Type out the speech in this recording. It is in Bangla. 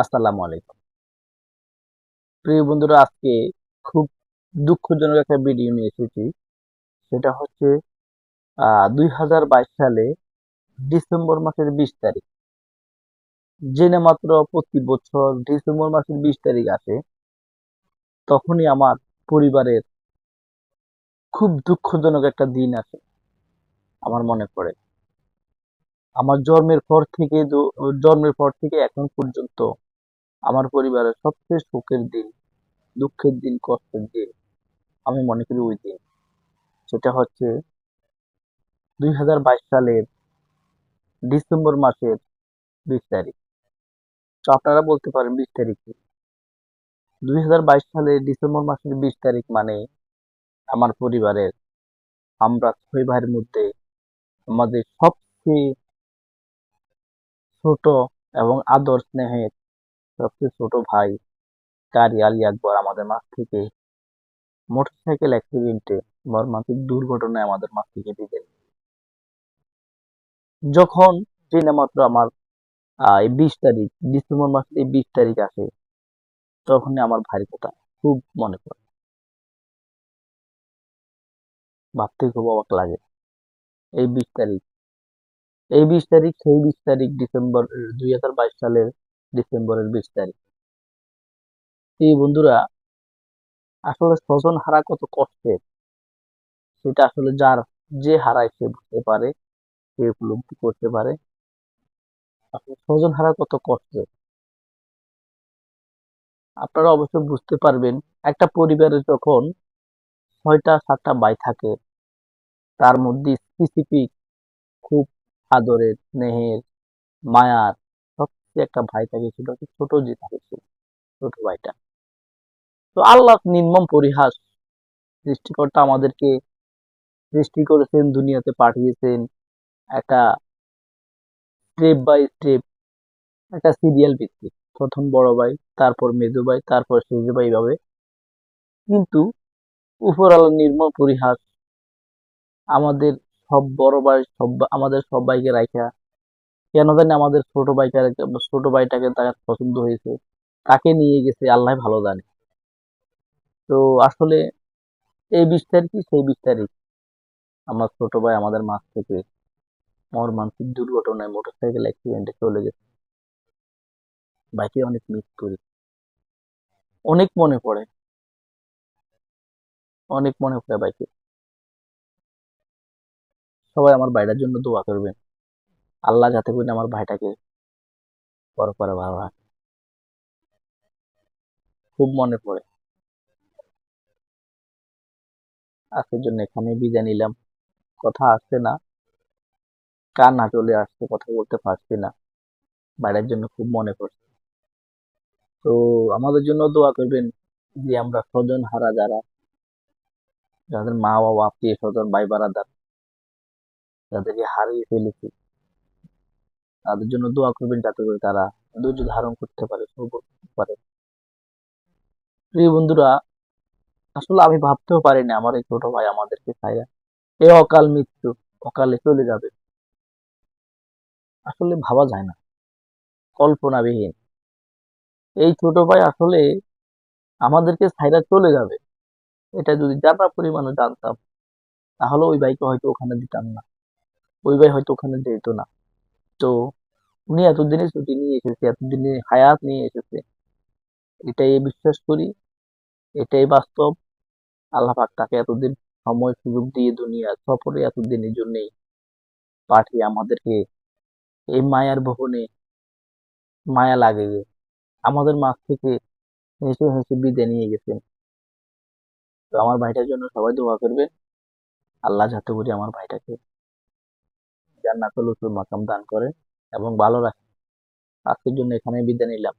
আসসালামু আলাইকুম। প্রিয় বন্ধুরা, আজকে খুব দুঃখজনক একটা ভিডিও নিয়ে এসেছি। সেটা হচ্ছে 2022 সালে ডিসেম্বর মাসের 20 তারিখ। জেনে মাত্র প্রতি বছর ডিসেম্বর মাসের 20 তারিখ আসে, তখনই আমার পরিবারের খুব দুঃখজনক একটা দিন আসে। আমার মনে পড়ে আমার জন্মের পর থেকে এখন পর্যন্ত আমার পরিবারের সবচেয়ে সুখের দিন, দুঃখের দিন, কষ্টের দিন আমি মনে করি ওই দিন। সেটা হচ্ছে 2022 সালের ডিসেম্বর মাসের 20 তারিখ। তো আপনারা বলতে পারেন 20 তারিখ কি? 2022 সালের ডিসেম্বর মাসের 20 তারিখ মানে আমার পরিবারের, আমরা 6 ভাইয়ের মধ্যে আমাদের সবচেয়ে ছোট এবং আদর স্নেহের সবচেয়ে ছোট ভাই কারি আলী আকবর আমাদের মাঝ থেকে মোটরসাইকেল অ্যাক্সিডেন্টে, মর্মান্তিক দুর্ঘটনায় আমাদের মাঝ থেকে বিদায় নেয়। যখন জেনে মাত্র আমার এই 20 তারিখ, ডিসেম্বর মাসের এই 20 তারিখ আসে, তখনই আমার ভাইয়ের কথা খুব মনে পড়ে। ভাবতে খুব অবাক লাগে। এই 20 তারিখ, সেই 20 তারিখ, ডিসেম্বর 2022 সালের ডিসেম্বরের 20 তারিখ। এই বন্ধুরা, আসলে স্বজন হারা কত কষ্টের, সেটা আসলে যে হারায় সে বুঝতে পারে, সে উপলব্ধি করতে পারে। আসলে স্বজন হারা কত কষ্টের আপনারা অবশ্যই বুঝতে পারবেন। একটা পরিবারে যখন 6টা 7টা ভাই থাকে, তার মধ্যে স্পেসিফিক খুব আদরের, স্নেহের, মায়ার সবচেয়ে একটা ভাই থাকে, সেটা হচ্ছে ছোট যে থাকে, সে ছোট ভাইটা। তো আল্লাহ নির্মম পরিহাস, সৃষ্টিকর্তা আমাদেরকে সৃষ্টি করেছেন, দুনিয়াতে পাঠিয়েছেন একটা স্টেপ বাই স্টেপ, একটা সিরিয়াল ভিত্তিক। প্রথম বড় ভাই, তারপর মেজো ভাই, তারপর সেজো ভাই, ভাবে। কিন্তু উপর আল্লাহ নির্মম পরিহাস, আমাদের সব বড় ভাই, আমাদের সব ভাইকে রাখা, কেন জানি আমাদের ছোট ভাইটাকে তার পছন্দ হয়েছে, তাকে নিয়ে গেছে, আল্লাহ ভালো জানে। তো আসলে এই 20 তারিখই সেই 20 তারিখ, আমার ছোট ভাই আমাদের মাঝ থেকে মর্মান্তিক দুর্ঘটনায় মোটরসাইকেল অ্যাক্সিডেন্টে চলে গেছে। ভাইকে অনেক মিস করি, অনেক মনে পড়ে, অনেক মনে পড়ে ভাইকে। সবাই আমার ভাইটার জন্য দোয়া করবেন, আল্লাহ যাতে করে আমার ভাইটাকে বড় করে ভালো রাখে। খুব মনে পড়ে। আজকের জন্য এখানে বিদায় নিলাম। কথা আসছে না, কান্না চলে আসছে, কথা বলতে পারছি না। ভাইটার জন্য খুব মনে পড়ছে। তো আমাদের জন্য দোয়া করবেন, যে আমরা স্বজন হারা যারা, যাদের মা বাবা, আত্মীয় স্বজন, ভাই বারাদার, যাদেরকে হারিয়ে ফেলেছি, তাদের জন্য দোয়া করবেন, যাতে করে তারা ধৈর্য ধারণ করতে পারে, সবর করতে পারে। প্রিয় বন্ধুরা, আসলে আমি ভাবতেও পারিনি আমার এই ছোট ভাই আমাদেরকে ছাইরা এই অকাল মৃত্যু, অকালে চলে যাবে। আসলে ভাবা যায় না, কল্পনাবিহীন। এই ছোট ভাই আসলে আমাদেরকে ছাইরা চলে যাবে, এটা যদি জানা পরিমাণে জানতাম, তাহলে ওই ভাইকে হয়তো ওখানে দিতাম না, ওই ভাই হয়তো ওখানে যেত না। তো উনি এতদিনে ছুটি নিয়ে এসেছে, এতদিনে হায়াত নিয়ে এসেছে, এটাই বিশ্বাস করি, এটাই বাস্তব। আল্লাহ পাক তাকে এতদিন সময় সুযোগ দিয়ে দুনিয়া সফরে এতদিনের জন্যই পাঠিয়ে আমাদেরকে এই মায়ার বহনে, মায়া লাগে আমাদের মাঝ থেকে হেসে হেসে বিদায় নিয়ে গেছেন। তো আমার ভাইটার জন্য সবাই দোয়া করবেন, আল্লাহ যাতে করে আমার ভাইটাকে জান্নাতুল মাকাম দান করেন এবং ভালো রাখেন। আজকের জন্য এখানে বিদায় নিলাম।